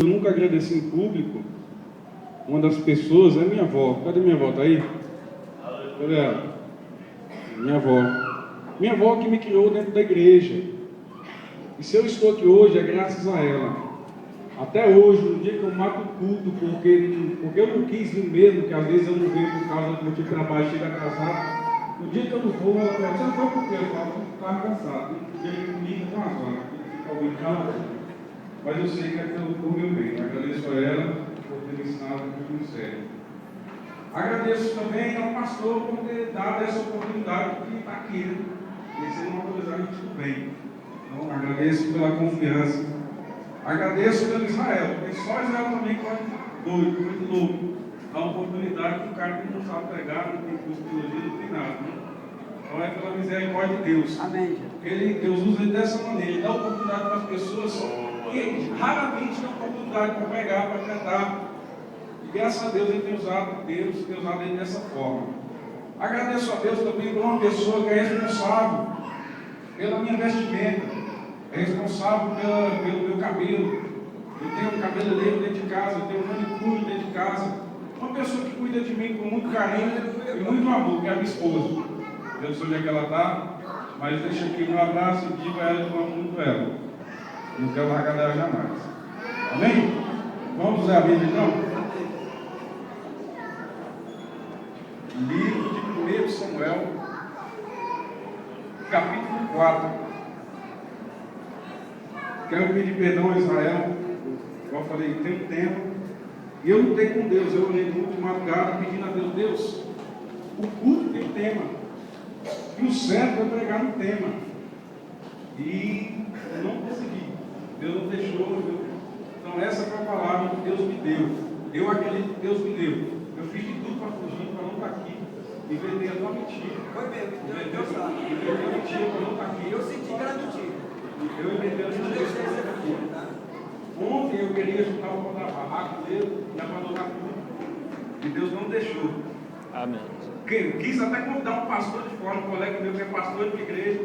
eu nunca agradeci em público, uma das pessoas é minha avó. Cadê minha avó? Tá aí? Cadê ela? Minha avó. Minha avó que me criou dentro da igreja. E se eu estou aqui hoje é graças a ela. Até hoje, no dia que eu mato o culto, porque eu não quis vir mesmo, que às vezes eu não venho por causa do motivo de trabalho, chega atrasado. No dia que eu não vou, ela fala, você não foi por quê? Eu falo, eu estava cansado. E ele comigo com as horas, fica ouvindo calma. Mas eu sei que é pelo meu bem. Agradeço a ela por ter me ensinado muito sério. Agradeço também ao pastor por ter dado essa oportunidade de estar aqui. E ser uma autorizar a gente do bem. Então, agradeço pela confiança. Agradeço pelo Israel, porque só Israel também pode doido, muito louco. Dá uma oportunidade para um cara que não sabe pregar, não tem curso de teologia, não tem nada. Né? Então é pela misericórdia de Deus. Amém. Deus usa ele dessa maneira, ele dá oportunidade para as pessoas que raramente têm oportunidade para pregar, para cantar. E graças a Deus ele tem usado ele dessa forma. Agradeço a Deus também por uma pessoa que é responsável pela minha vestimenta. É responsável pelo meu cabelo. Eu tenho um cabeleireiro dentro de casa, eu tenho um manicure dentro de casa. Uma pessoa que cuida de mim com muito carinho e muito amor, que é a minha esposa. Eu não sei onde é que ela está, mas deixa aqui um abraço e digo a ela que eu amo muito ela. Não quero largar dela jamais. Amém? Vamos usar a Bíblia então? Livro de 1 Samuel, capítulo 4. Quero pedir perdão a Israel, como eu falei, tem um tempo, e eu lutei com Deus, eu orei muito de madrugada pedindo a Deus, Deus, o culto tem tema, e o certo é pregar no tema, e eu não consegui, Deus não deixou, então essa foi a palavra que Deus me deu, eu acredito que Deus me deu, eu fiz de tudo para fugir, para não estar aqui, inventei a tua mentira, Foi mesmo, Deus sabe. inventei a mentira para não estar aqui, Eu senti que era mentira. eu inventei a mentira. Ontem eu queria juntar o pão da barraca dele e abandonar tudo. E Deus não deixou. Amém. Quis até convidar um pastor de fora, um colega meu que é pastor de igreja.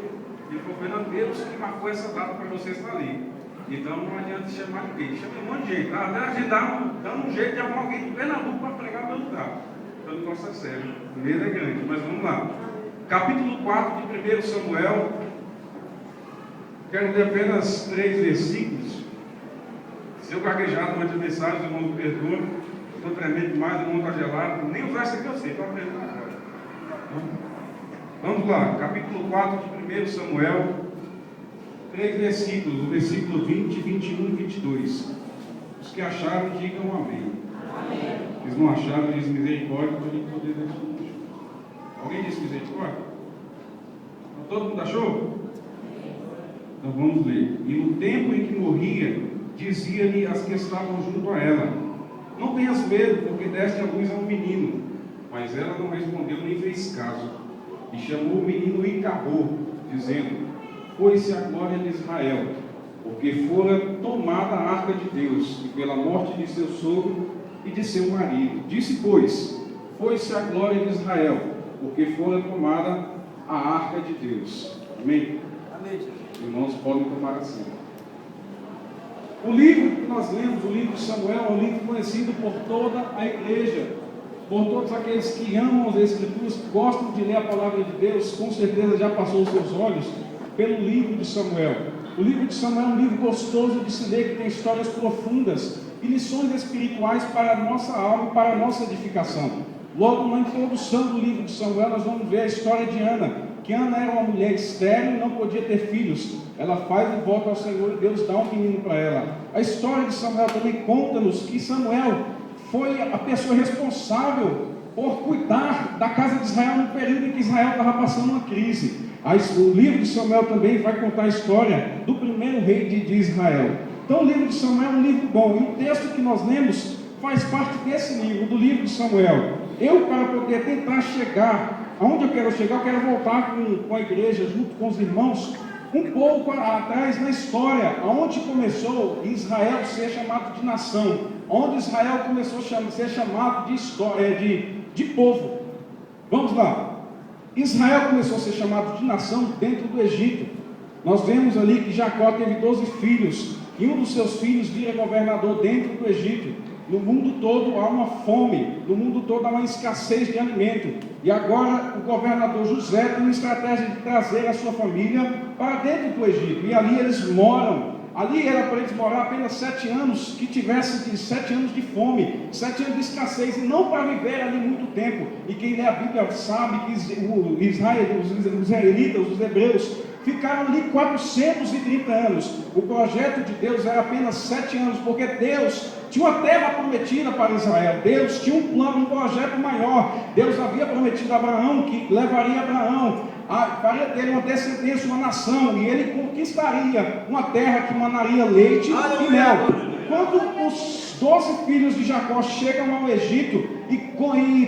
Ele falou, Fernando, Deus que marcou essa data para você estar ali. Então não adianta chamar ninguém. Chama um monte de gente. Até a gente dando um jeito de arrumar alguém de Pernambuco para pregar no lugar. Então o negócio é sério. O medo é grande, mas vamos lá. Capítulo 4 de 1 Samuel. Quero ler apenas 3 versículos. Se eu gaguejar durante a mensagem, o irmão me perdoa. Estou tremendo demais, o irmão está gelado. Nem o verso aqui eu sei, estou aprendendo agora. Vamos lá, capítulo 4 de 1 Samuel. 3 versículos, o versículo 20, 21 e 22. Os que acharam, digam amém. Amém. Eles não acharam, diz misericórdia, para a gente poder ver tudo. Alguém disse misericórdia? Então, todo mundo achou? Então vamos ler. E no tempo em que morria, dizia-lhe as que estavam junto a ela: não tenhas medo, porque deste a luz a um menino. Mas ela não respondeu nem fez caso. E chamou o menino Icabor, dizendo: foi-se a glória de Israel, porque fora tomada a arca de Deus, e pela morte de seu sogro e de seu marido. Disse, pois, foi-se a glória de Israel, porque fora tomada a arca de Deus. Amém? Amém, Jesus. Irmãos, podem tomar assim. O livro que nós lemos, o livro de Samuel, é um livro conhecido por toda a igreja, por todos aqueles que amam as Escrituras, que gostam de ler a palavra de Deus, com certeza já passou os seus olhos pelo livro de Samuel. O livro de Samuel é um livro gostoso de se ler, que tem histórias profundas e lições espirituais para a nossa alma e para a nossa edificação. Logo na introdução do livro de Samuel, nós vamos ver a história de Ana, que Ana era uma mulher estéril e não podia ter filhos. Ela faz o voto ao Senhor e Deus dá um menino para ela. A história de Samuel também conta-nos que Samuel foi a pessoa responsável por cuidar da casa de Israel no período em que Israel estava passando uma crise. O livro de Samuel também vai contar a história do primeiro rei de Israel. Então o livro de Samuel é um livro bom, e o texto que nós lemos faz parte desse livro, do livro de Samuel. Eu, para poder tentar chegar aonde eu quero chegar, eu quero voltar com a igreja, junto com os irmãos, um pouco atrás na história, aonde começou Israel ser chamado de nação, onde Israel começou a ser chamado de povo. Vamos lá. Israel começou a ser chamado de nação dentro do Egito. Nós vemos ali que Jacó teve 12 filhos, e um dos seus filhos vira governador dentro do Egito. No mundo todo há uma fome, no mundo todo há uma escassez de alimento. E agora o governador José tem uma estratégia de trazer a sua família para dentro do Egito. E ali eles moram. Ali era para eles morar apenas 7 anos, que tivessem 7 anos de fome, 7 anos de escassez, e não para viver ali muito tempo. E quem lê a Bíblia sabe que os israelitas, os hebreus, ficaram ali 430 anos. O projeto de Deus era apenas 7 anos, porque Deus tinha uma terra prometida para Israel. Deus tinha um plano, um projeto maior. Deus havia prometido a Abraão que levaria Abraão, faria dele uma descendência, uma nação, e ele conquistaria uma terra que manaria leite e mel. Quando os 12 filhos de Jacó chegam ao Egito e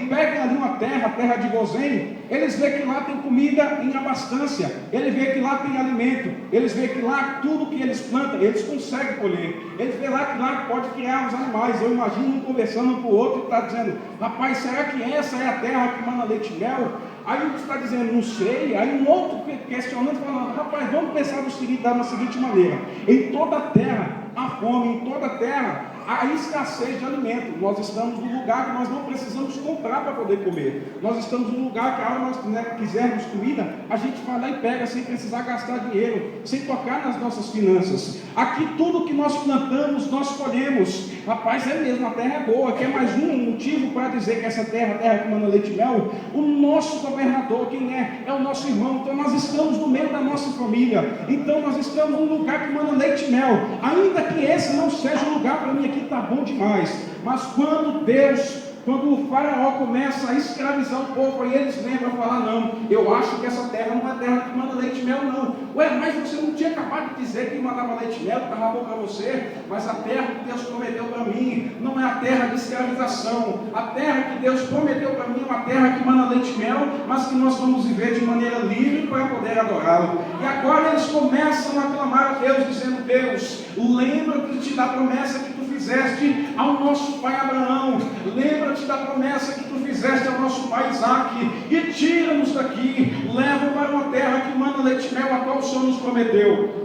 pegam ali uma terra, a terra de Gozém, eles veem que lá tem comida em abastância, eles veem que lá tem alimento, eles veem que lá tudo que eles plantam, eles conseguem colher, eles veem lá que lá pode criar os animais. Eu imagino um conversando com o outro e está dizendo: rapaz, será que essa é a terra que mana leite e mel? Aí um está dizendo: não sei. Aí um outro questionando, falando: rapaz, vamos pensar da seguinte maneira: em toda a terra há fome, em toda a terra há escassez de alimento. Nós estamos num lugar que nós não precisamos comprar para poder comer. Nós estamos num lugar que a hora nós quisermos comida, a gente vai lá e pega sem precisar gastar dinheiro, sem tocar nas nossas finanças. Aqui tudo que nós plantamos, nós colhemos. Rapaz, é mesmo, a terra é boa. Quer mais um motivo para dizer que essa terra, a terra que manda leite e mel? O nosso governador, quem é? É o nosso irmão. Então nós estamos no meio da nossa família. Então nós estamos num lugar que manda leite e mel. Ainda que esse não seja um lugar para mim aqui, está bom demais. Mas quando o faraó começa a escravizar o povo, aí eles lembram a falar: não, eu acho que essa terra não é terra que manda leite e mel, não. Ué, mas você não tinha acabado de dizer que mandava leite e mel, que estava bom para você? Mas a terra que Deus prometeu para mim não é a terra de escravização. A terra que Deus prometeu para mim é uma terra que manda leite e mel, mas que nós vamos viver de maneira livre para poder adorá-lo. E agora eles começam a clamar a Deus, dizendo: Deus, lembra-te da promessa que tu fizeste ao nosso pai Abraão, lembra-te da promessa que tu fizeste ao nosso pai Isaque, e tira-nos daqui, leva para uma terra que manda leite e mel, a qual o Senhor nos prometeu.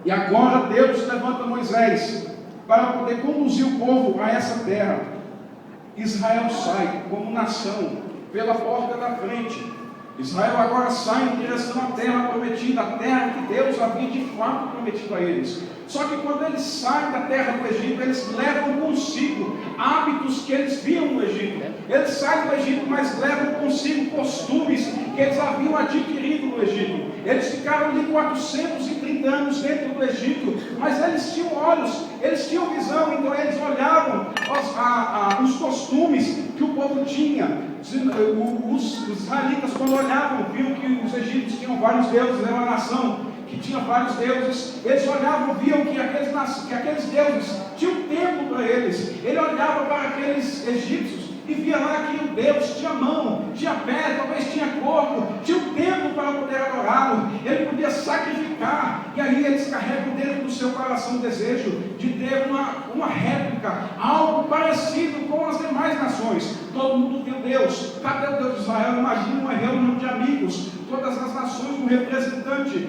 E agora Deus levanta Moisés para poder conduzir o povo a essa terra. Israel sai como nação pela porta da frente. Israel agora sai em direção à terra prometida, a terra que Deus havia de fato prometido a eles. Só que quando eles saem da terra do Egito, eles levam consigo hábitos que eles viam no Egito. Eles saem do Egito, mas levam consigo costumes que eles haviam adquirido no Egito. Eles ficaram ali 430 anos dentro do Egito, mas eles tinham olhos, eles tinham visão, então eles olhavam os costumes que o povo tinha. Os israelitas, quando olhavam, viam que os egípcios tinham vários deuses, era uma nação que tinha vários deuses. Eles olhavam, viam que aqueles deuses tinham um templo para eles. Ele olhava para aqueles egípcios e via lá que o Deus tinha mão, tinha pé, talvez tinha corpo, tinha um templo para poder adorá-lo. Ele podia sacrificar, e aí eles carregam dentro do seu coração o desejo de ter uma réplica, algo parecido com as demais nações. Todo mundo tem Deus. Cadê o Deus de Israel? Imagina uma reunião de amigos, todas as nações, um representante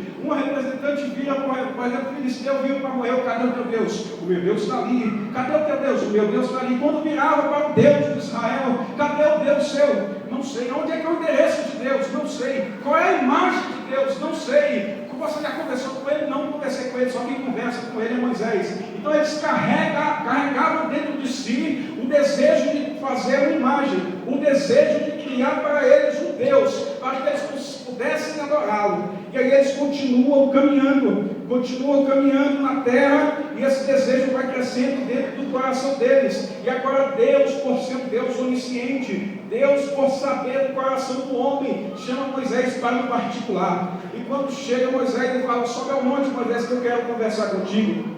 vira, por exemplo, o filisteu vira para morrer: cadê o teu Deus? O meu Deus está ali. Cadê o teu Deus? O meu Deus está ali. Quando virava para o Deus de Israel: cadê o Deus seu? Não sei. Onde é que é o endereço de Deus? Não sei. Qual é a imagem de Deus? Não sei. Você já conversou com ele? Não conversei com ele, só quem conversa com ele é Moisés. Então eles carregavam dentro de si o desejo de fazer uma imagem, o desejo de criar para eles um Deus, para que eles pudessem adorá-lo. E aí eles continuam caminhando na terra, e esse desejo vai crescendo dentro do coração deles. E agora Deus, por ser um Deus onisciente, Deus, por saber do coração do homem, chama Moisés para um particular. E quando chega Moisés, ele fala: sobe ao monte, Moisés, que eu quero conversar contigo.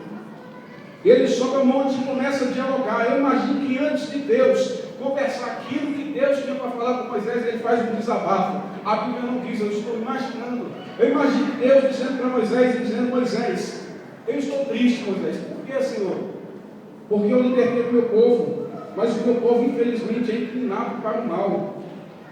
Ele sobe ao monte e começa a dialogar. Eu imagino que antes de Deus conversar aquilo que Deus tinha para falar com Moisés, ele faz um desabafo. A Bíblia não diz, eu estou imaginando. Eu imagino Deus dizendo para Moisés, Moisés, eu estou triste, Moisés. Por que, Senhor? Porque eu libertei o meu povo, mas o meu povo infelizmente é inclinado para o mal.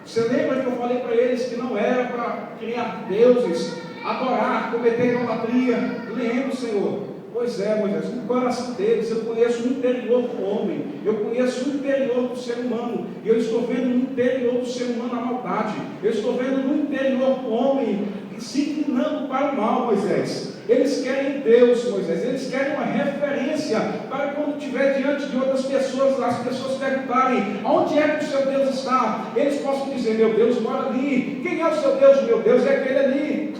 Você lembra que eu falei para eles que não era para criar deuses, adorar, cometer idolatria? Lembro, Senhor. Pois é, Moisés, no coração deles eu conheço o interior do homem, eu conheço o interior do ser humano, e eu estou vendo no interior do ser humano a maldade, eu estou vendo no interior do homem se inclinando para o mal, Moisés. Eles querem Deus, Moisés, eles querem uma referência para quando estiver diante de outras pessoas, as pessoas perguntarem onde é que o seu Deus está, eles possam dizer, meu Deus mora ali. Quem é o seu Deus? Meu Deus é aquele ali.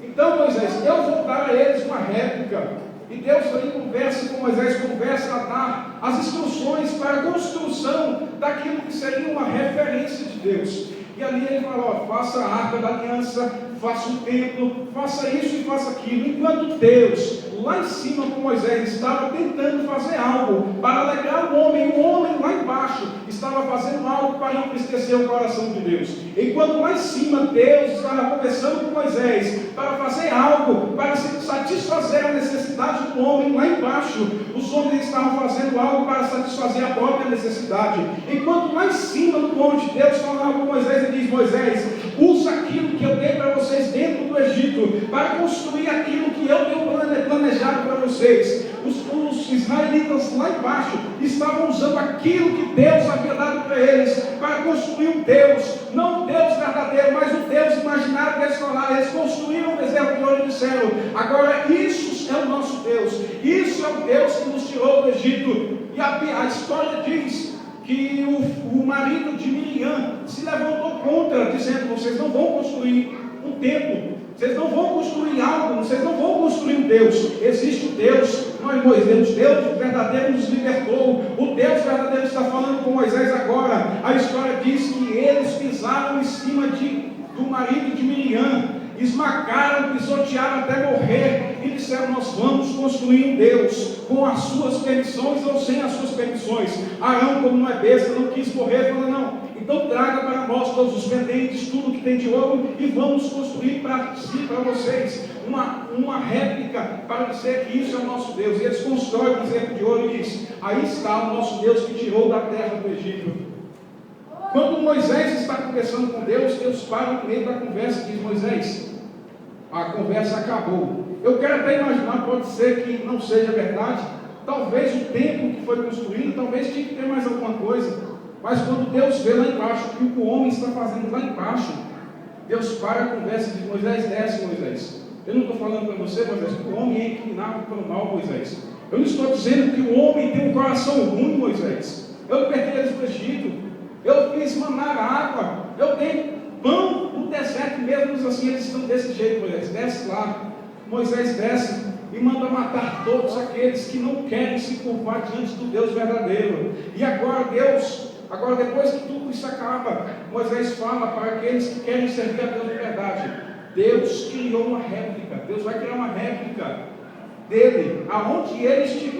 Então, Moisés, Deus vou dar a eles uma réplica, e Deus ali conversa com Moisés, conversa a dar as instruções para a construção daquilo que seria uma referência de Deus. E ali ele fala, ó, faça a arca da aliança, faça o templo, faça isso e faça aquilo. Enquanto Deus, lá em cima com Moisés, estava tentando fazer algo para alegrar o homem lá embaixo estava fazendo algo para entristecer o coração de Deus. Enquanto lá em cima Deus estava conversando com Moisés para fazer algo para satisfazer a necessidade do homem, lá embaixo os homens estavam fazendo algo para satisfazer a própria necessidade. Enquanto lá em cima do monte Deus falava com Moisés e diz, Moisés, usa aquilo que eu dei para vocês dentro do Egito para construir aquilo que eu tenho planejado para vocês. Os israelitas lá embaixo estavam usando aquilo que Deus havia dado para eles para construir um Deus, não um Deus verdadeiro, mas um Deus imaginário que eles falaram. Eles construíram um bezerro de ouro e disseram, agora isso é o nosso Deus, isso é o Deus que nos tirou do Egito. E a história diz que o marido de Miriam se levantou contra, dizendo, vocês não vão construir um templo, vocês não vão construir algo, vocês não vão construir um Deus. Existe um Deus, nós Moisés, Deus verdadeiro nos libertou, o Deus verdadeiro está falando com Moisés agora. A história diz que eles pisaram em cima do marido de Miriam, esmagaram, pisotearam até morrer e disseram, nós vamos construir um Deus com as suas permissões ou sem as suas permissões. Arão, como não é besta, não quis morrer, falou, não, então traga para nós todos os pendentes, tudo que tem de ouro, e vamos construir para vocês uma réplica para dizer que isso é o nosso Deus. E eles constroem o bezerro de ouro e diz, aí está o nosso Deus que tirou da terra do Egito. Quando Moisés está conversando com Deus, Deus para no meio da conversa e diz, Moisés, a conversa acabou. Eu quero até imaginar, pode ser que não seja verdade, talvez o templo que foi construído, talvez tinha que ter mais alguma coisa. Mas quando Deus vê lá embaixo o que o homem está fazendo lá embaixo, Deus para a conversa e diz, Moisés, desce, Moisés. Eu não estou falando para você, Moisés, que o homem é inclinado para o mal, Moisés. Eu não estou dizendo que o homem tem um coração ruim, Moisés. Eu libertei eles do Egito, eu fiz manar água, eu dei pão no deserto mesmo, assim eles estão desse jeito, Moisés. Desce lá. Moisés desce e manda matar todos aqueles que não querem se curvar diante do Deus verdadeiro. E agora depois que tudo isso acaba, Moisés fala para aqueles que querem servir a Deus de verdade. Deus criou uma réplica, Deus vai criar uma réplica dele,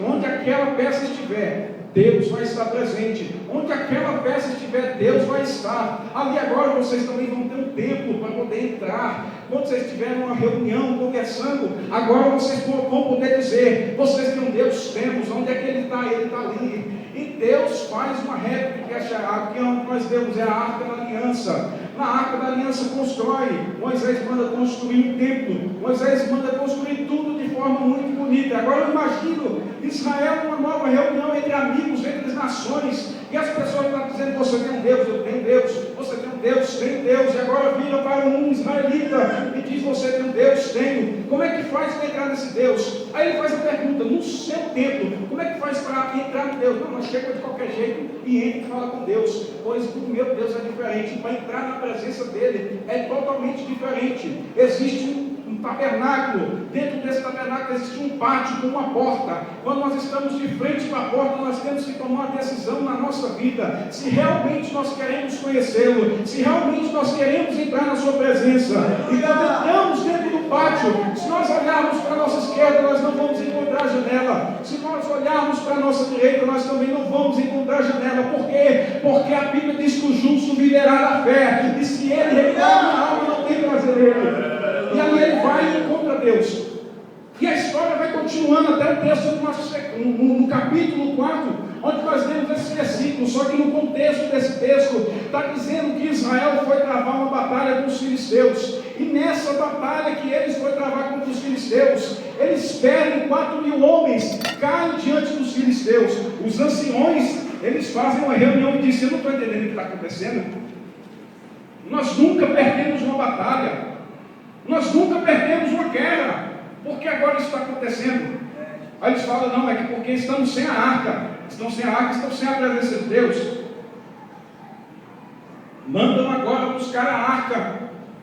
onde aquela peça estiver, Deus vai estar presente. Onde aquela peça estiver, Deus vai estar. Ali agora vocês também vão ter um templo para poder entrar. Quando vocês tiverem uma reunião, conversando, agora vocês vão poder dizer, vocês têm um Deus, temos. Onde é que Ele está? Ele está ali. E Deus faz uma réplica, que nós vemos, é a Arca da Aliança. Na Arca da Aliança constrói, Moisés manda construir um templo, Moisés manda construir tudo de forma muito bonita. Agora eu imagino Israel numa nova reunião entre amigos, entre as nações, e as pessoas estão dizendo, você tem um Deus, eu tenho Deus, você tem um Deus, tem Deus, e agora vira para um israelita e diz, você tem um Deus, tenho. Como é que faz para entrar nesse Deus? Aí ele faz a pergunta, no seu templo, como é que faz para entrar no Deus? Não, nós chega de qualquer jeito e entra e fala com Deus, pois o meu Deus é diferente, para entrar na presença dele é totalmente diferente. Existe um tabernáculo, dentro desse tabernáculo existe um pátio com uma porta. Quando nós estamos de frente para a porta, nós temos que tomar uma decisão na nossa vida, se realmente nós queremos conhecê-lo, se realmente nós queremos entrar na sua presença. E quando entramos dentro do pátio, se nós olharmos para a nossa esquerda, nós não vamos encontrar a janela. Se nós olharmos para a nossa direita, nós também não vamos encontrar a janela. Por quê? Porque a Bíblia diz que o justo viverá da fé, e se ele revirar na alma, não tem prazer nele. E ali ele vai e encontra Deus. E a história vai continuando até o texto no capítulo 4, onde nós lemos esse versículo. Só que no contexto desse texto está dizendo que Israel foi travar uma batalha com os filisteus. E nessa batalha que eles foram travar contra os filisteus, eles perdem 4.000 homens, caem diante dos filisteus. Os anciões, eles fazem uma reunião e dizem: eu não estou entendendo o que está acontecendo. Nós nunca perdemos uma batalha, nós nunca perdemos uma guerra, por que agora isso está acontecendo? Aí eles falam: não, é que porque estamos sem a arca, estão sem a presença de Deus. Mandam agora buscar a arca,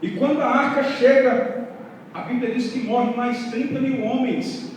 e quando a arca chega, a Bíblia diz que morrem mais 30.000 homens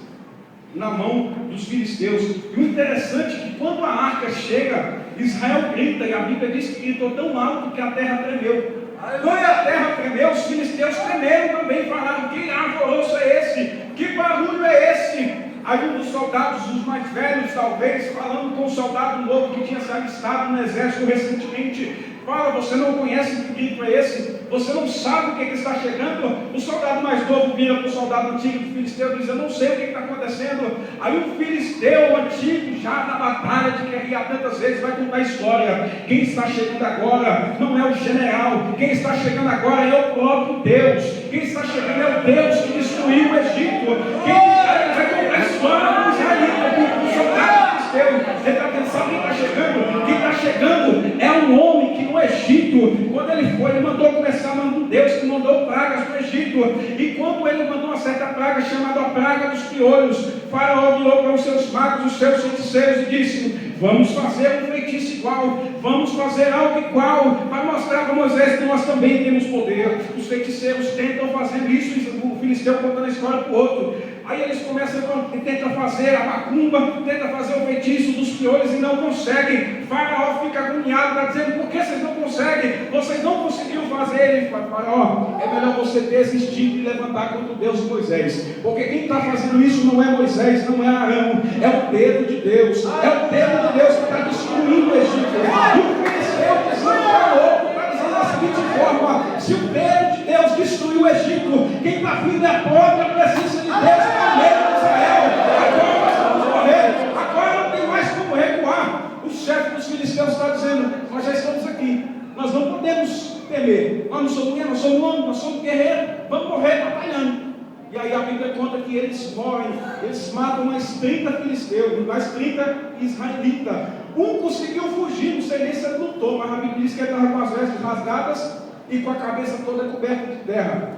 na mão dos filisteus. E o interessante é que quando a arca chega, Israel grita, e a Bíblia diz que gritou tão alto que a terra tremeu. Quando a terra tremeu, os filisteus tremeram também, falaram: que alvoroço é esse? Que barulho é esse? Aí um dos soldados, os mais velhos talvez, falando com um soldado novo que tinha se alistado no exército recentemente, fala: você não conhece que grito é esse? Você não sabe o que está chegando? O soldado mais novo vira para o soldado antigo do filisteu e diz: eu não sei o que está acontecendo. Aí um filisteu antigo, já na batalha de guerrear tantas vezes, vai contar a história. Quem está chegando agora não é o general, quem está chegando agora é o próprio Deus. Quem está chegando é o Deus que destruiu o Egito. Quem vai contar a história do israelita, do soldado filisteu. Ele está pensando: quem está chegando? Quem está chegando é um homem que no Egito, quando ele foi, ele mandou começar mandando Deus que mandou pragas no Egito. E quando ele mandou uma certa praga chamada a praga dos piolhos, Faraó virou para os seus magos, os seus feiticeiros, e disse: vamos fazer um feitiço igual, vamos fazer algo igual, para mostrar para Moisés que nós também temos poder. Os feiticeiros tentam fazer isso, o filisteu contando a história para o outro. Aí eles começam a tentar fazer a macumba, tentam fazer o feitiço dos piolhos e não conseguem. Faraó fica agoniado, está dizendo: por que vocês não conseguem? Vocês não conseguiram fazer. Ele fala: Faraó, é melhor você desistir de levantar contra o Deus de Moisés, porque quem está fazendo isso não é Moisés, não é Arão, é o dedo de Deus, é o dedo de Deus que está destruindo o Egito. E o filisteu está dizendo da seguinte forma: se o dedo de Deus destruiu o Egito, quem está vindo é a própria presença de Deus no meio de Israel. Agora nós vamos morrer, agora não tem mais como recuar. O chefe dos filisteus está dizendo: nós já estamos aqui, nós não podemos temer, nós não somos mulher, nós somos homens, nós somos guerreiros, vamos morrer batalhando. E aí a Bíblia conta que eles morrem, eles matam mais 30 filisteus, mais 30 israelitas. Um conseguiu fugir, não sei nem se ele lutou, mas a Bíblia diz que ele estava com as vestes rasgadas e com a cabeça toda coberta de terra.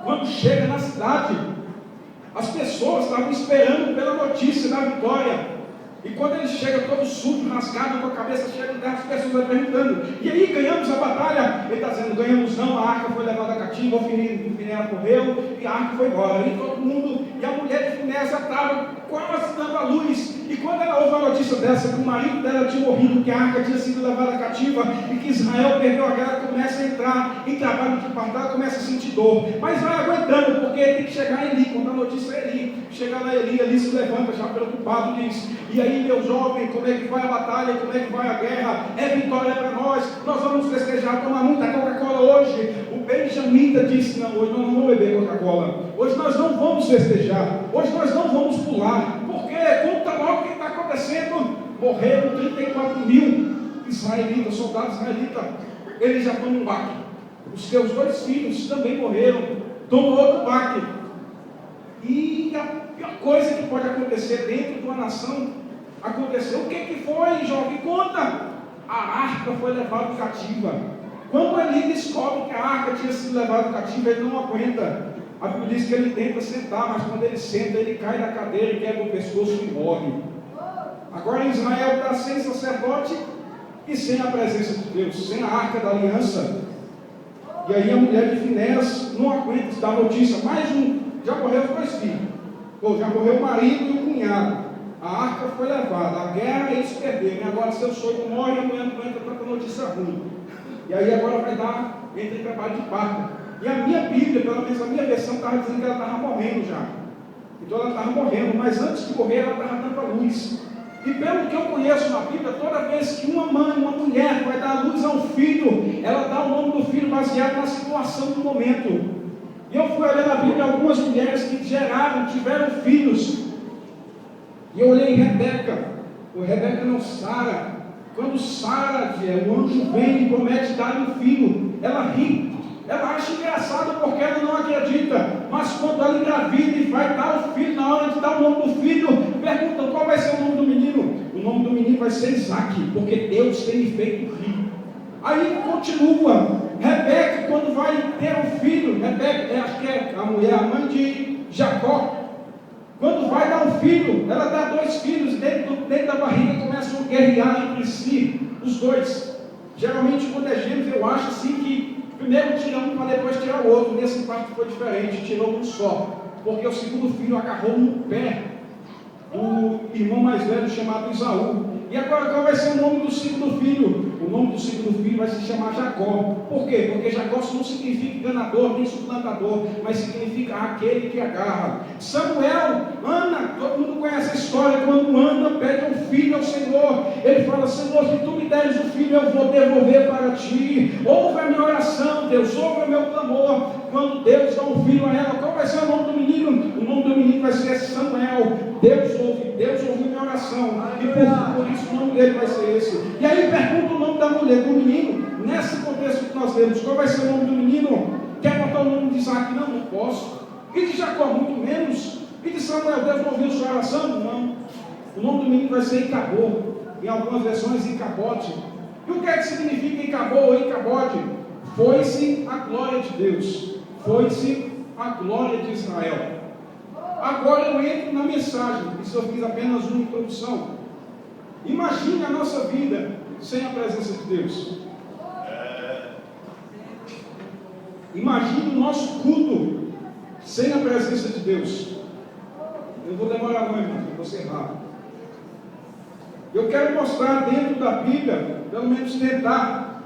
Quando chega na cidade, as pessoas estavam esperando pela notícia da vitória. E quando ele chega todo sujo, rasgado, com a cabeça cheia de terra, as pessoas vão perguntando: e aí, ganhamos a batalha? Ele está dizendo: ganhamos não, a arca foi levada cativa, o Finéia morreu e a arca foi embora. E todo mundo, e a mulher de Finéia já estava quase dando a luz. E quando ela ouve a notícia dessa, que o marido dela tinha morrido, que a arca tinha sido levada cativa e que Israel perdeu a guerra, começa a entrar em trabalho de parto, ela começa a sentir dor, mas vai aguentando, porque tem que chegar em Eli. Quando a notícia é Eli, chega lá Eli, Eli se levanta já preocupado, diz: e aí, meu jovem, como é que vai a batalha, como é que vai a guerra? É vitória para nós vamos festejar, tomar muita Coca-Cola hoje. O Benjamita disse: não, hoje nós não vamos beber Coca-Cola, hoje nós não vamos festejar, hoje nós não vamos pular, porque conta logo o que está acontecendo. Morreram 34.000 israelitas, soldados israelitas. Eles já tomam um baque. Os seus 2 filhos também morreram, tomam outro baque. E a pior coisa que pode acontecer dentro de uma nação aconteceu. O que foi, jovem? Conta. A arca foi levada cativa. Quando ele descobre que a arca tinha sido levada cativa, ele não aguenta. A Bíblia diz que ele tenta sentar, mas quando ele senta, ele cai da cadeira e quebra o pescoço e morre. Agora Israel está sem sacerdote e sem a presença de Deus, sem a arca da aliança. E aí a mulher de Finéias não aguenta dar notícia: mais um, já morreu os 2 filhos, já morreu o marido e o cunhado, a arca foi levada, a guerra eles perderam, e agora seu sogro morre e a mulher não aguenta tanta notícia ruim. E aí agora vai dar, entra em trabalho de parto. E a minha Bíblia, pelo menos a minha versão, estava dizendo que ela estava morrendo já. Então ela estava morrendo, mas antes de morrer ela estava dando a luz. E pelo que eu conheço na Bíblia, toda vez que uma mãe, uma mulher vai dar a luz a um filho, ela dá o nome do filho baseado na situação do momento. E eu fui olhar na Bíblia algumas mulheres que tiveram filhos. E eu olhei em Rebeca, Rebeca não, Sara. Quando Sara vier, o anjo vem e promete dar-lhe um filho, ela ri. Ela acha engraçado porque ela não acredita. mas quando ela engravida e vai dar o filho, na hora de dar o nome do filho, perguntam qual vai ser o nome do menino. O nome do menino vai ser Isaac, porque Deus tem me feito rico. Aí continua, Rebeca, quando vai ter um filho, Rebeca, acho que é a mulher, a mãe de Jacó, quando vai dar um filho, ela dá 2 filhos, dentro da barriga começam a guerrear entre si, os dois. Geralmente quando é gêmeos, eu acho assim que primeiro tira um para depois tirar o outro. Nesse parte foi diferente, tirou um só, porque o segundo filho agarrou no pé do irmão mais velho chamado Isaú. E agora qual vai ser o nome do segundo filho? O nome do segundo filho vai se chamar Jacó. Por quê? Porque Jacó não significa enganador nem suplantador, mas significa aquele que agarra. Samuel, Ana, todo mundo conhece a história, quando Ana pede um filho ao Senhor, ele fala: Senhor, se tu me deres um filho, eu vou devolver para ti. Ouve a minha oração, Deus, ouve o meu clamor. Quando Deus dá um filho a ela, qual vai ser o nome do menino? O nome do menino vai ser Samuel. Deus ouve minha oração, e por isso o nome dele vai ser esse. E aí pergunta o nome da mulher, do menino, nesse contexto que nós temos, qual vai ser o nome do menino? Quer botar o nome de Isaac? Não posso. E de Jacó, muito menos. E de Samuel, Deus não ouviu sua oração? Não. O nome do menino vai ser Icabô, em algumas versões Icabote. E o que é que significa Icabô ou Icabote? Foi-se a glória de Deus, foi-se a glória de Israel. Agora eu entro na mensagem, isso eu fiz apenas uma introdução. Imagine a nossa vida sem a presença de Deus. Imagine o nosso culto sem a presença de Deus. Eu vou demorar não, irmão, eu vou ser rápido. Eu quero mostrar dentro da Bíblia, pelo menos tentar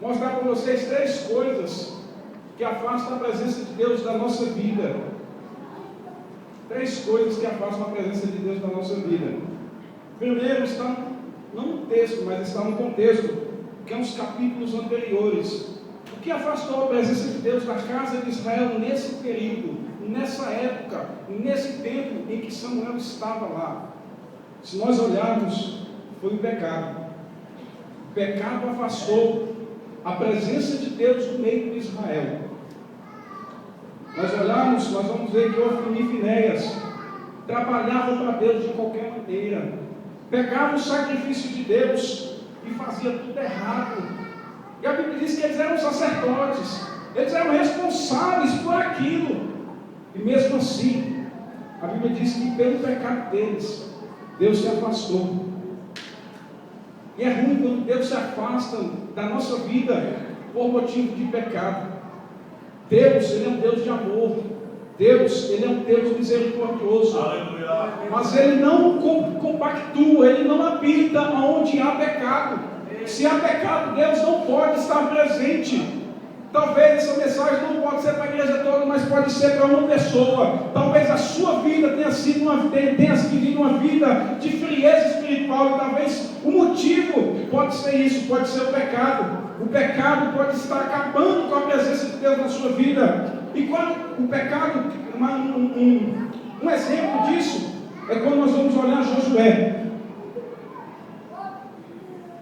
mostrar para vocês 3 coisas que afastam a presença de Deus da nossa vida. 3 coisas que afastam a presença de Deus da nossa vida. Primeiro está, não no texto, mas está no contexto, que é uns capítulos anteriores. O que afastou a presença de Deus da casa de Israel nesse período, nessa época, nesse tempo em que Samuel estava lá? Se nós olharmos, foi o pecado. O pecado afastou a presença de Deus no meio de Israel. Nós olharmos, nós vamos ver que Ofni e Finéias trabalhavam para Deus de qualquer maneira, pegavam o sacrifício de Deus e faziam tudo errado. E a Bíblia diz que eles eram sacerdotes, eles eram responsáveis por aquilo, e mesmo assim, a Bíblia diz que pelo pecado deles, Deus se afastou. E é ruim quando Deus se afasta da nossa vida por motivo de pecado. Deus, Ele é um Deus de amor. Deus, Ele é um Deus misericordioso. Aleluia. Mas Ele não compactua, Ele não habita onde há pecado. Se há pecado, Deus não pode estar presente. Talvez essa mensagem não pode ser para a igreja toda, mas pode ser para uma pessoa. Talvez a sua vida tenha vivido uma vida de frieza espiritual, e talvez o motivo pode ser isso, pode ser o pecado. O pecado pode estar acabando com a presença de Deus na sua vida. E quando o pecado, um exemplo disso, é quando nós vamos olhar Josué.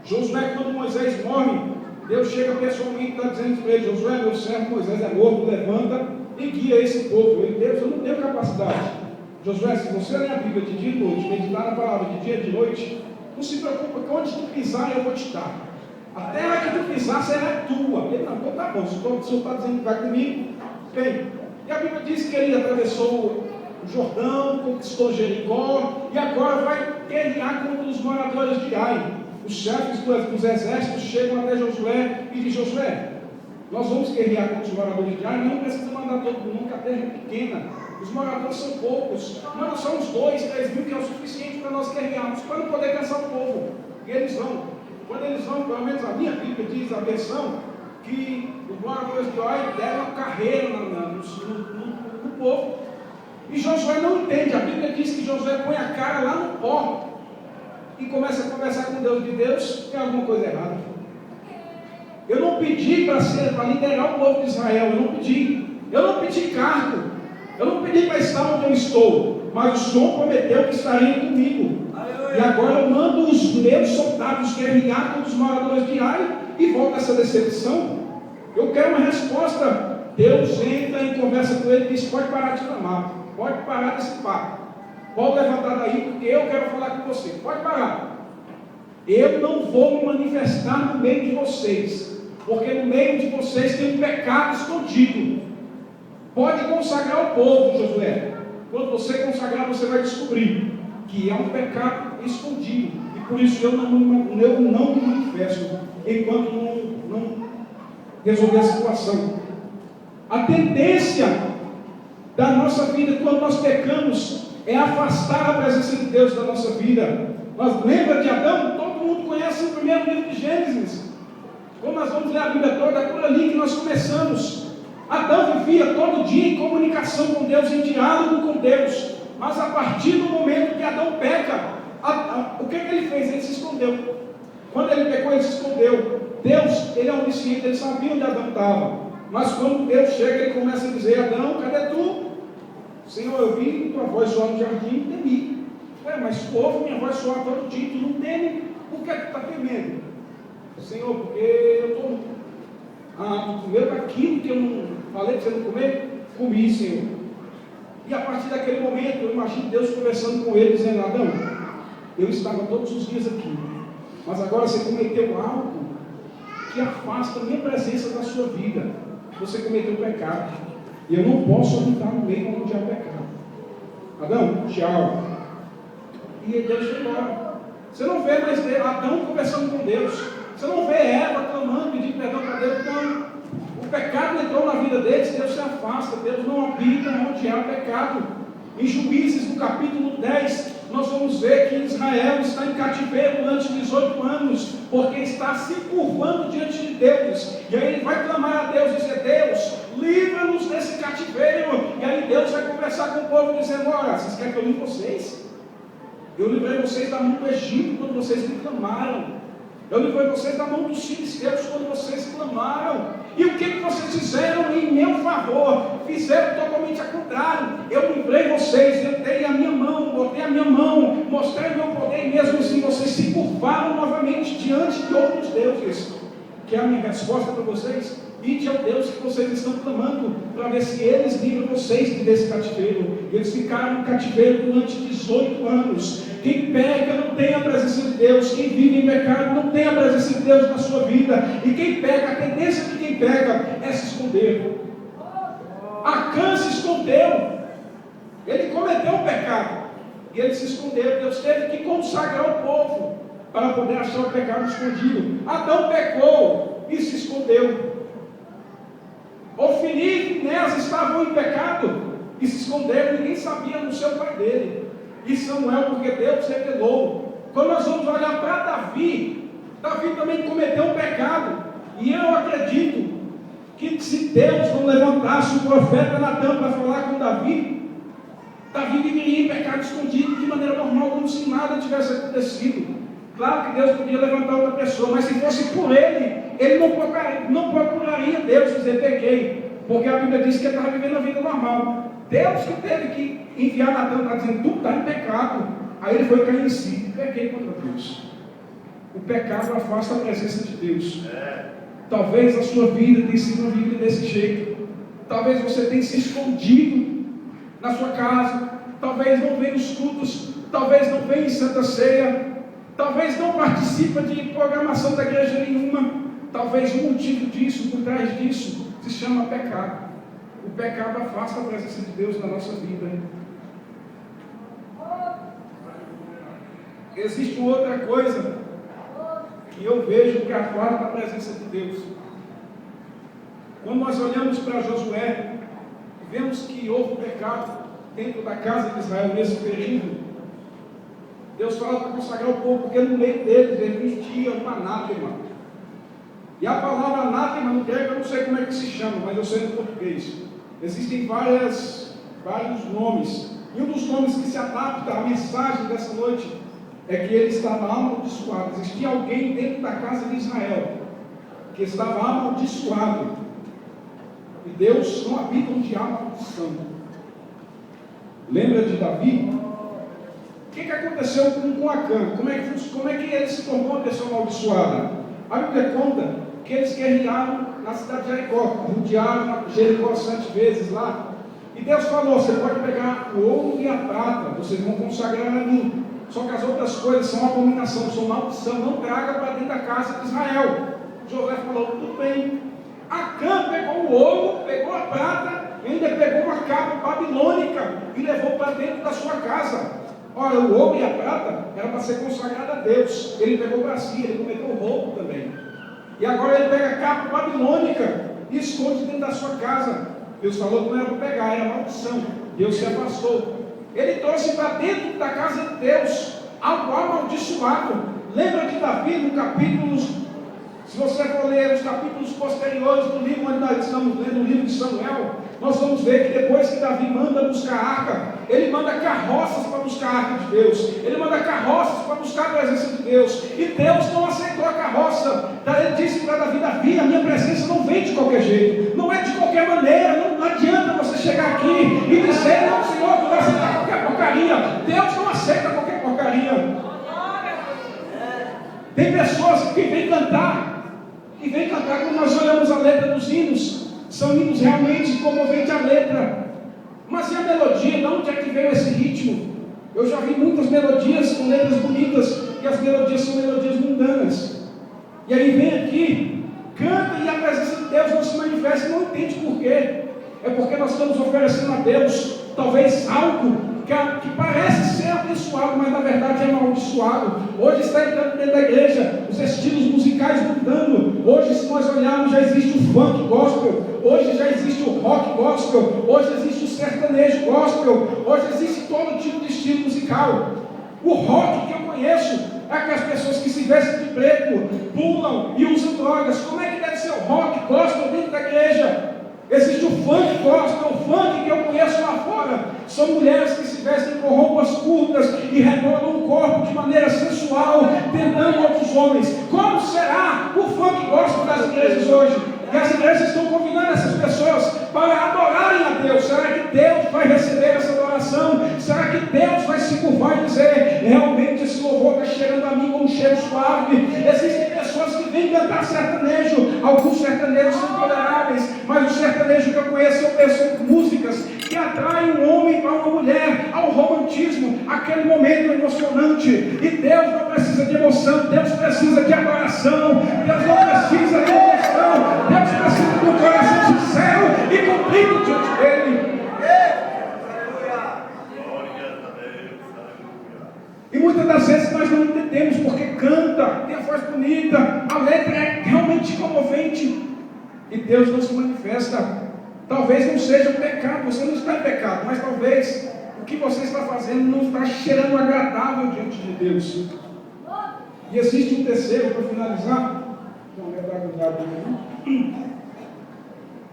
Josué, quando Moisés morre, Deus chega pessoalmente e está dizendo para ele: Josué, meu servo Moisés é morto, levanta e guia esse povo. Ele: Deus, eu não tenho capacidade. Josué, se você ler a Bíblia de dia e noite, meditar na palavra de dia e de noite, não se preocupa que onde tu pisar eu vou te dar. A terra que tu pisar será tua. Ele: não, então tá bom, se o Senhor está dizendo que vai comigo, vem. E a Bíblia diz que ele atravessou o Jordão, conquistou Jericó, e agora vai guerrear contra os moradores de Ai. Os chefes dos exércitos chegam até Josué e dizem: Josué, nós vamos guerrear contra os moradores de Ai, mas não precisa mandar todo mundo, que a terra é pequena, os moradores são poucos, manda só uns 2, 3 mil, que é o suficiente para nós guerrearmos, para não poder cansar o povo. E eles vão. Quando eles vão, pelo menos a minha Bíblia diz, a versão, que os moradores de Ai deram uma carreira no povo. E Josué não entende. A Bíblia diz que Josué põe a cara lá no pó e começa a conversar com Deus. De Deus, tem alguma coisa errada. Eu não pedi para liderar o povo de Israel. Eu não pedi cargo. Eu não pedi para estar onde eu estou. Mas o Senhor prometeu que estaria comigo. E agora eu mando os meus soldados guerrear contra os moradores de Ai, e volta essa decepção. Eu quero uma resposta Deus entra em conversa com ele e diz: pode parar de clamar, pode parar desse papo, pode levantar daí, porque eu quero falar com você, pode parar. Eu não vou me manifestar no meio de vocês, porque no meio de vocês tem um pecado escondido. Pode consagrar o povo, Josué. Quando você consagrar, você vai descobrir que é um pecado escondido, e por isso eu não me manifesto enquanto não resolver a situação. A tendência da nossa vida quando nós pecamos é afastar a presença de Deus da nossa vida. Nós lembra de Adão? Todo mundo conhece o primeiro livro de Gênesis. Quando nós vamos ler a Bíblia toda, é por ali que nós começamos. Adão vivia todo dia em comunicação com Deus, em diálogo com Deus. Mas a partir do momento que Adão peca, o que ele fez? Ele se escondeu. Quando ele pecou, ele se escondeu. Deus, ele é onisciente, ele sabia onde Adão estava. Mas quando Deus chega, ele começa a dizer: Adão, cadê tu? Senhor, eu vi tua voz soar no jardim e temi. Mas tu ouve minha voz soar todo dia, tu não teme? Por que tu está temendo? Senhor, porque eu estou... tu comeu daquilo que eu não falei para você não comer? Comi, Senhor. E a partir daquele momento, eu imagino Deus conversando com ele, dizendo: Adão, eu estava todos os dias aqui, mas agora você cometeu algo que afasta a minha presença da sua vida. Você cometeu pecado, e eu não posso habitar no meio onde há pecado. Adão, tchau. E Deus foi embora. Você não vê mais Adão conversando com Deus. Você não vê Eva clamando, pedindo perdão para Deus. Não. O pecado entrou na vida deles, Deus se afasta. Deus não habita onde há pecado. Em Juízes, no capítulo 10, nós vamos ver que Israel está em cativeiro durante 18 anos, porque está se curvando diante de Deus. E aí ele vai clamar a Deus e dizer: Deus, livra-nos desse cativeiro. E aí Deus vai conversar com o povo dizendo: olha, vocês querem que eu livre vocês? Eu livrei vocês da mão do Egito quando vocês me clamaram. Eu livrei vocês da mão dos filisteus quando vocês clamaram. E o que vocês fizeram em meu favor? Fizeram totalmente ao contrário. Eu livrei vocês, eu dei a minha mão, botei a minha mão, mostrei o meu poder, e mesmo assim vocês se curvaram novamente diante de outros deuses. Que é a minha resposta para vocês? Ide ao Deus que vocês estão clamando, para ver se eles livram vocês desse cativeiro. Eles ficaram no cativeiro durante 18 anos. Quem peca não tem a presença de Deus. Quem vive em pecado não tem a presença de Deus na sua vida. E quem peca, a tendência de quem peca é se esconder. Acã se escondeu. Ele cometeu um pecado e ele se escondeu. Deus teve que consagrar o povo para poder achar o pecado escondido. Adão pecou e se escondeu. Ofni e Finés estavam em pecado e se esconderam. Ninguém sabia no seu pai dele. E Samuel, porque Deus revelou. Quando nós vamos olhar para Davi, Davi também cometeu um pecado. E eu acredito que se Deus não levantasse o profeta Natan para falar com Davi, Davi viveria em pecado escondido de maneira normal, como se nada tivesse acontecido. Claro que Deus podia levantar outra pessoa, mas se fosse por ele não procuraria Deus e dizer: pequei, porque a Bíblia diz que ele estava vivendo a vida normal. Deus que teve que enviar Natan para dizer: tu está em pecado. Aí ele foi cair em si: pequei contra Deus. O pecado afasta a presença de Deus. Talvez a sua vida tenha sido uma vida desse jeito. Talvez você tenha se escondido na sua casa. Talvez não venha nos cultos. Talvez não venha em Santa Ceia. Talvez não participe de programação da igreja nenhuma. Talvez o motivo disso, por trás disso, se chama pecado. O pecado afasta a presença de Deus na nossa vida. Existe outra coisa que eu vejo que afasta a presença de Deus. Quando nós olhamos para Josué, vemos que houve pecado dentro da casa de Israel nesse período. Deus fala para consagrar o povo, porque no meio deles existia um anátema. E a palavra anátema no grego eu não sei como é que se chama, mas eu sei no português. Existem vários nomes. E um dos nomes que se adapta à mensagem dessa noite é que ele estava amaldiçoado. Existia alguém dentro da casa de Israel que estava amaldiçoado. E Deus não habita onde há maldição. Lembra de Davi? O que aconteceu com Acã? Como é que ele se tornou uma pessoa amaldiçoada? A Bíblia conta que eles guerrearam na cidade de Jericó, rodearam Jericó 7 vezes lá. E Deus falou: você pode pegar o ouro e a prata, vocês vão consagrar a mim. Só que as outras coisas são abominação, são maldição, não traga para dentro da casa de Israel. José falou: tudo bem. Acã pegou o ouro, pegou a prata, e ainda pegou uma capa babilônica e levou para dentro da sua casa. Ora, o ouro e a prata era para ser consagrado a Deus. Ele pegou para si, ele cometeu roubo também. E agora ele pega a capa babilônica e esconde dentro da sua casa. Deus falou que não era para pegar, era maldição. Deus se afastou. Ele trouxe para dentro da casa de Deus algo amaldiçoado. Lembra de Davi no capítulo, se você for ler os capítulos posteriores do livro onde nós estamos lendo, o livro de Samuel, nós vamos ver que depois que Davi manda buscar a arca, ele manda carroças para buscar a arca de Deus, ele manda carroças para buscar a presença de Deus, e Deus não aceitou a carroça. Ele disse para Davi: Davi, a minha presença não vem de qualquer jeito, não é de qualquer maneira, não adianta você chegar aqui e dizer: não, Senhor, tu vai aceitar qualquer porcaria. Deus não aceita qualquer porcaria. Tem pessoas que vêm cantar, e vem cantar. Quando nós olhamos a letra dos hinos, são hinos realmente comoventes a letra, mas e a melodia? De onde é que veio esse ritmo? Eu já vi muitas melodias com letras bonitas, e as melodias são melodias mundanas. E aí vem aqui, canta, e a presença de Deus não se manifesta, não entende por quê. É porque nós estamos oferecendo a Deus talvez algo que parece ser abençoado, mas na verdade é amaldiçoado. Hoje está entrando dentro da igreja os estilos musicais mudando. Hoje, se nós olharmos, já existe o funk gospel, hoje já existe o rock gospel, hoje existe o sertanejo gospel, hoje existe todo tipo de estilo musical. O rock que eu conheço é aquelas pessoas que se vestem de preto, pulam e usam drogas. Como é que deve ser o rock gospel dentro da igreja? Existe o funk gospel, o funk que eu conheço lá fora. São mulheres que se vestem com roupas curtas e rebolam o corpo de maneira sensual, tentando outros homens. Como será o funk gospel das igrejas hoje? E as igrejas estão convidando essas pessoas para adorarem a Deus. Será que Deus vai receber essa adoração? Será que Deus vai se curvar e dizer: realmente esse louvor está chegando a mim com um cheiro suave? Existem pessoas que vêm cantar sertanejo. Alguns sertanejos são toleráveis, mas o sertanejo que eu conheço são músicas que atraem um homem para uma mulher, ao romantismo, aquele momento emocionante. E Deus não precisa de emoção, Deus precisa de adoração, Deus não precisa de emoção, Deus precisa de um coração sincero e cumprido diante dele. E muitas das vezes nós não entendemos porque canta, tem a voz bonita, a letra é realmente comovente, e Deus não se manifesta. Talvez não seja um pecado, você não está em pecado, mas talvez o que você está fazendo não está cheirando agradável diante de Deus. E existe um terceiro, para finalizar,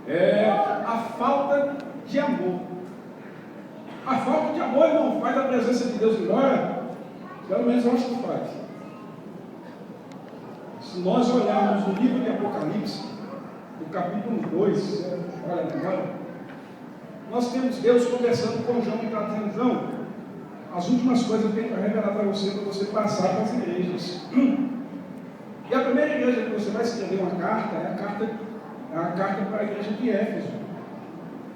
é a falta de amor. A falta de amor, irmão, faz a presença de Deus embora? Pelo menos eu acho que faz. Se nós olharmos no livro de Apocalipse, no capítulo 2, olha agora, nós temos Deus conversando com João e está dizendo: João, as últimas coisas eu tenho para revelar para você passar para as igrejas. E a primeira igreja que você vai escrever uma carta é a carta para a igreja de Éfeso.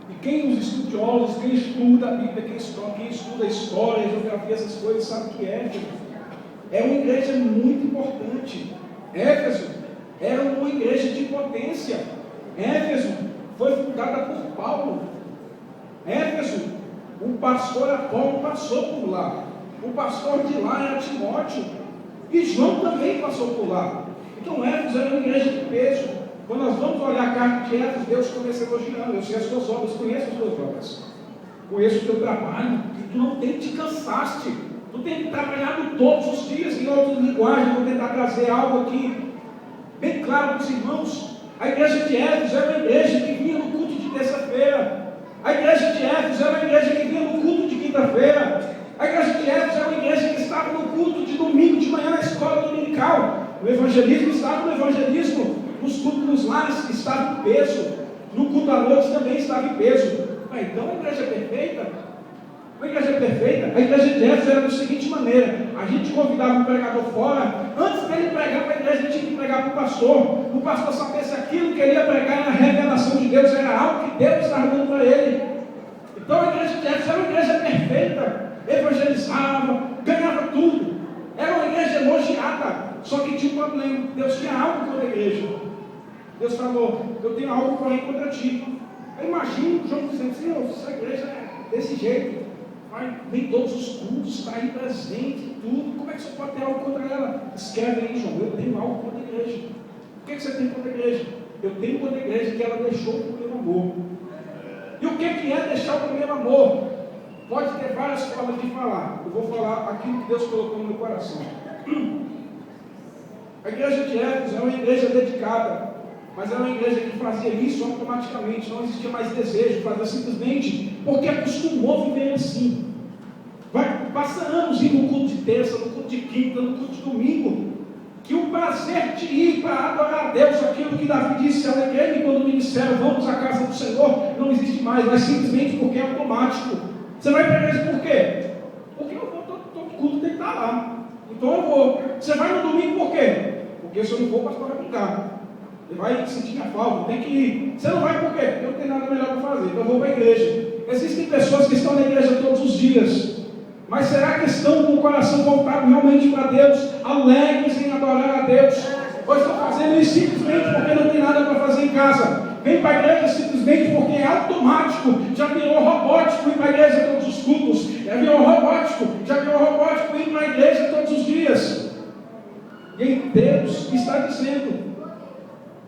E quem os estudiosos, quem estuda a Bíblia, quem estuda a história, a geografia, essas coisas, sabe que Éfeso é uma igreja muito importante. Éfeso era uma igreja de potência. Éfeso foi fundada por Paulo. Éfeso, o pastor Apolo passou por lá. O pastor de lá era Timóteo. E João também passou por lá. Então Éfeso era uma igreja de peso. Quando nós vamos olhar a carta de Éfeso, Deus começa elogiando: eu sei as tuas obras, conheço as tuas obras, conheço o teu trabalho, que tu não te cansaste, tu tem trabalhado todos os dias em outras linguagens. Vou tentar trazer algo aqui bem claro para os irmãos. A igreja de Éfeso era uma igreja que vinha no culto de terça-feira. A igreja de Éfeso era uma igreja que vinha no culto de quinta-feira. A igreja de Éfeso era uma igreja que estava no culto de domingo de manhã na escola dominical. O evangelismo estava no evangelismo. Nos cultos nos lares estava em peso. No culto à noite também estava em peso. Então a igreja perfeita Uma igreja perfeita, a igreja de Éfeso era da seguinte maneira: a gente convidava um pregador fora, antes dele pregar para a igreja, a gente tinha que pregar para o pastor saber se aquilo que ele ia pregar era a revelação de Deus, era algo que Deus estava dando para ele. Então a igreja de Éfeso era uma igreja perfeita, evangelizava, ganhava tudo, era uma igreja elogiada, só que tinha um problema: Deus tinha algo contra a igreja. Deus falou: eu tenho algo porém contra ti. Eu imagino João dizendo: Senhor, essa igreja é desse jeito, vem todos os cultos, está aí presente, tudo, como é que você pode ter algo contra ela? Escreve aí, João: eu tenho algo contra a igreja. O que você tem contra a igreja? Eu tenho contra a igreja que ela deixou o primeiro amor. E o que é deixar o primeiro amor? Pode ter várias formas de falar. Eu vou falar aquilo que Deus colocou no meu coração. A igreja de Éfeso é uma igreja dedicada, mas era uma igreja que fazia isso automaticamente, não existia mais desejo, fazia simplesmente porque acostumou viver assim. Passa anos indo no culto de terça, no culto de quinta, no culto de domingo, que o prazer de ir para adorar a Deus, aquilo que Davi disse: alegrei-me quando me disseram vamos à casa do Senhor, não existe mais, mas simplesmente porque é automático. Você vai para a igreja por quê? Porque eu vou, todo culto tem que estar lá, então eu vou. Você vai no domingo por quê? Porque se eu não vou, o pastor vai brincar. Ele vai sentir minha falta, tem que ir. Você não vai por quê? Porque eu não tenho nada melhor para fazer, então eu vou para a igreja. Existem pessoas que estão na igreja todos os dias, mas será que estão com o coração voltado realmente para Deus, alegres em adorar a Deus? Ou estão fazendo isso simplesmente porque não tem nada para fazer em casa? Vem para a igreja simplesmente porque é automático, já virou robótico ir para a igreja todos os cultos, já virou robótico ir para a igreja todos os dias. E aí Deus está dizendo: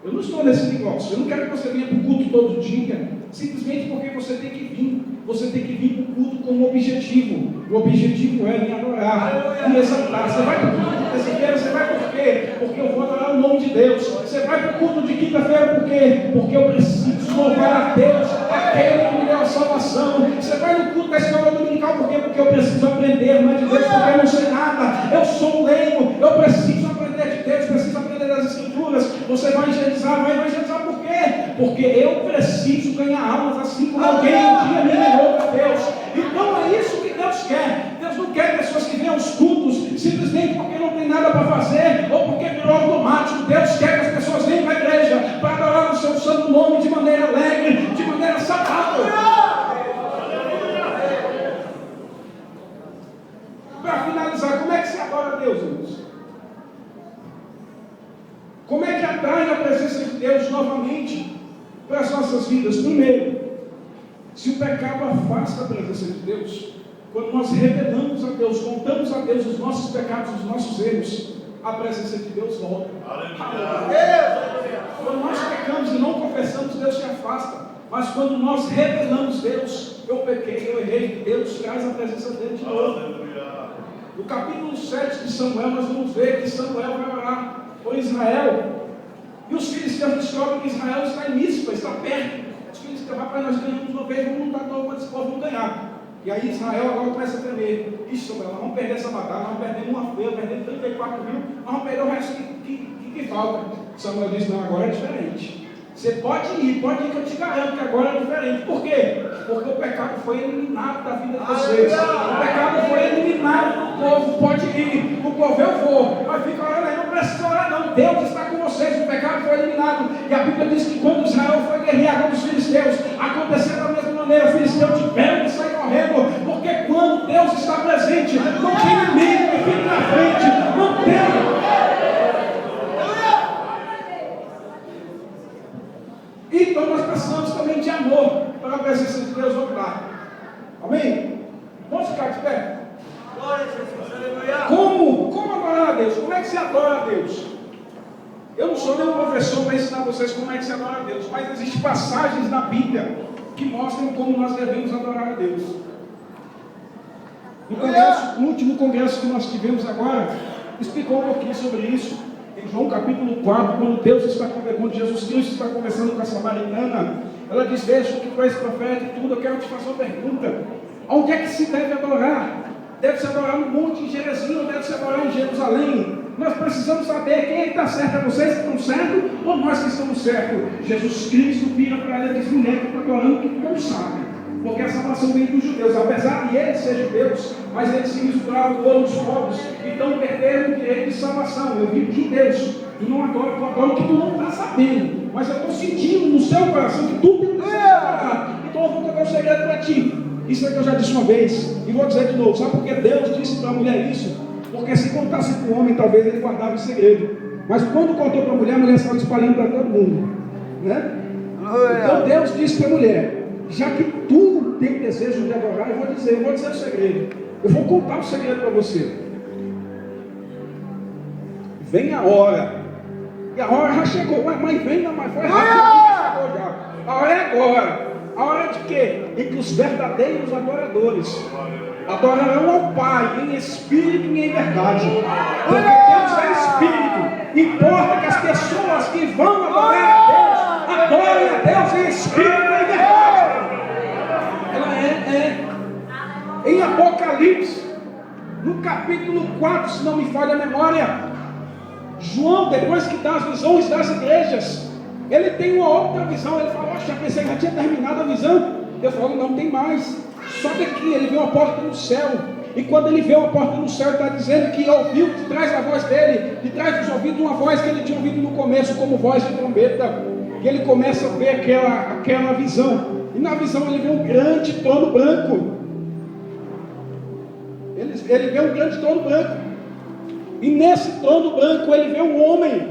eu não estou nesse negócio, eu não quero que você venha para o culto todo dia, simplesmente porque você tem que vir. Você tem que vir para o culto com um objetivo. O objetivo é me adorar, me exaltar. Você vai para o culto de terça-feira, você vai por quê? Porque eu vou adorar o nome de Deus. Você vai para o culto de quinta-feira por quê? Porque eu preciso louvar a Deus, aquele que me deu a salvação. Você vai no culto da escola dominical por quê? Porque eu preciso aprender mais de Deus, porque eu não sei nada. Eu sou um leigo, eu preciso aprender de Deus, preciso aprender das Escrituras. Você vai evangelizar por quê? Porque eu preciso ganhar almas, assim como alguém um dia me levou para Deus. Então é isso que Deus quer. Deus não quer pessoas que venham aos cultos simplesmente porque não tem nada para fazer ou porque virou automático. Deus quer que as pessoas venham para a igreja para adorar o seu santo nome de maneira alegre, de maneira saudável. Para finalizar, como é que se adora a Deus, irmãos? Como é que atrai a presença de Deus novamente para as nossas vidas? Primeiro, se o pecado afasta a presença de Deus, quando nós revelamos a Deus, contamos a Deus os nossos pecados, os nossos erros, a presença de Deus volta. Quando nós pecamos e não confessamos, Deus se afasta. Mas quando nós revelamos Deus, eu pequei, eu errei, Deus traz a presença dele de novo. No capítulo 7 de Samuel, nós vamos ver que Samuel vai orar por Israel. E os filisteus descobrem que Israel está em Mispa, está perto. Os filisteus: rapaz, nós ganhamos uma vez, vamos lutar todo mundo, esse povo vão ganhar. E aí Israel agora começa a tremer. Ixi, Samuel, nós vamos perder essa batalha, nós vamos perder uma feira, perdemos 34 mil, nós vamos perder o resto que falta. Samuel diz: não, agora é diferente. Você pode ir que eu te garanto que agora é diferente. Por quê? Porque o pecado foi eliminado da vida de vocês. O pecado foi eliminado do povo. Pode ir. O povo: eu vou. Mas fica orando aí, não precisa orar não. Deus está com vocês. O pecado foi eliminado. E a Bíblia diz que quando Israel foi guerrear contra os filisteus, aconteceu da mesma maneira. Os filisteus tiveram que sair correndo. Porque quando Deus está presente, não tem inimigo que fique na frente. Não tem. Então nós precisamos também de amor para a presença de Deus voltar. Amém? Vamos ficar de pé? Glória a Jesus, aleluia. Como adorar a Deus? Como é que se adora a Deus? Eu não sou nenhum professor para ensinar vocês como é que se adora a Deus, mas existem passagens na Bíblia que mostram como nós devemos adorar a Deus. No último congresso que nós tivemos agora, explicou um pouquinho sobre isso. Em João capítulo 4, quando Jesus Cristo está conversando com a samaritana, ela diz: veja que tu és profeta e tudo, eu quero te fazer uma pergunta. Onde é que se deve adorar? Deve se adorar no monte em Gerizim ou deve se adorar em Jerusalém? Nós precisamos saber quem é que está certo, é vocês que estão certos ou nós que estamos certos? Jesus Cristo vira para ela e diz: mulher, que está adorando que tu não sabe. porque a salvação vem dos judeus, apesar de eles serem judeus, mas eles se misturaram com outros povos, então perderam o direito de salvação. Eu vi de judeus, tu não adora, tu adora o que tu não está sabendo, mas eu estou sentindo no seu coração que tu tem que ser separado. Então eu vou contar um segredo para ti. Isso é que eu já disse uma vez, e vou dizer de novo. Sabe por que Deus disse para a mulher isso? Porque se contasse para o homem, talvez ele guardava o segredo. Mas quando contou para a mulher estava espalhando para todo mundo, né? Então Deus disse para a mulher: já que tu tem desejo de adorar, eu vou dizer o segredo. Eu vou contar o segredo para você. Vem a hora. E a hora já chegou. Mas vem, mas foi rápido, já. A hora é agora. A hora de quê? Em que os verdadeiros adoradores adorarão ao Pai em espírito e em verdade. Porque Deus é espírito. Importa que as pessoas que vão adorar a Deus adorem a Deus em espírito e em verdade. Ela em Apocalipse, no capítulo 4, se não me falha a memória, João, depois que dá as visões das igrejas, ele tem uma outra visão. Ele fala: já pensei que já tinha terminado a visão. Eu falo: não, tem mais. Sobe aqui. Ele vê uma porta no céu. E quando ele vê uma porta no céu, ele está dizendo que ouviu de trás da voz dele, de trás dos ouvidos, uma voz que ele tinha ouvido no começo, como voz de trombeta. E ele começa a ver aquela visão. E na visão ele vê um grande trono branco. Ele vê um grande trono branco. E nesse trono branco ele vê um homem.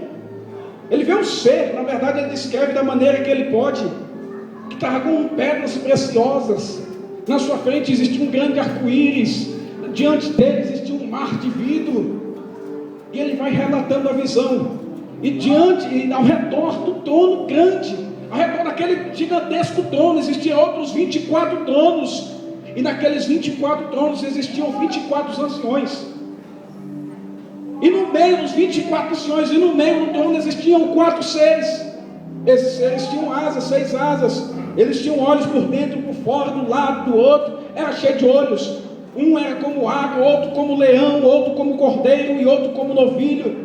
Ele vê um ser. Na verdade ele descreve da maneira que ele pode, que estava com pedras preciosas. Na sua frente existia um grande arco-íris. Diante dele existia um mar de vidro. E ele vai relatando a visão. E ao redor do trono grande, ao redor daquele gigantesco trono, existiam outros 24 tronos. E naqueles 24 tronos existiam 24 anciões. E no meio dos 24 anciões, e no meio do trono existiam 4 seres. Esses seres tinham asas, 6 asas. Eles tinham olhos por dentro, por fora, do lado, do outro. Era cheio de olhos. Um era como águia, outro como leão, outro como cordeiro e outro como novilho.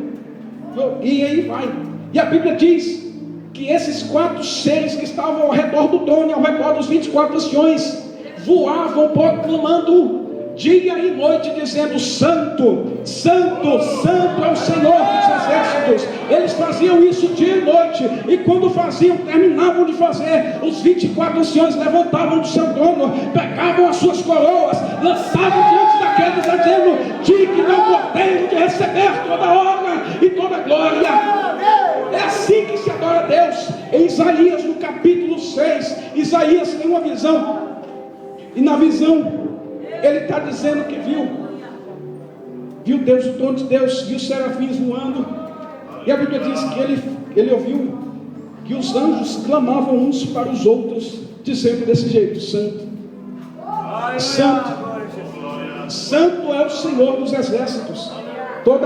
E aí vai. E a Bíblia diz que esses 4 seres que estavam ao redor do trono e ao redor dos 24 anciões voavam proclamando dia e noite, dizendo: Santo, Santo, Santo é o Senhor dos exércitos. Eles faziam isso dia e noite. E quando faziam, terminavam de fazer, os 24 anciões levantavam do seu trono, pegavam as suas coroas, lançavam diante daqueles, dizendo: digno é o Cordeiro de receber toda a honra e toda a glória. É assim que se adora a Deus. Em Isaías, no capítulo 6, Isaías tem uma visão. E na visão ele está dizendo que viu Deus, o trono de Deus, viu os serafins voando. E a Bíblia diz que ele ouviu que os anjos clamavam uns para os outros, dizendo desse jeito: Santo, Santo, Santo é o Senhor dos exércitos.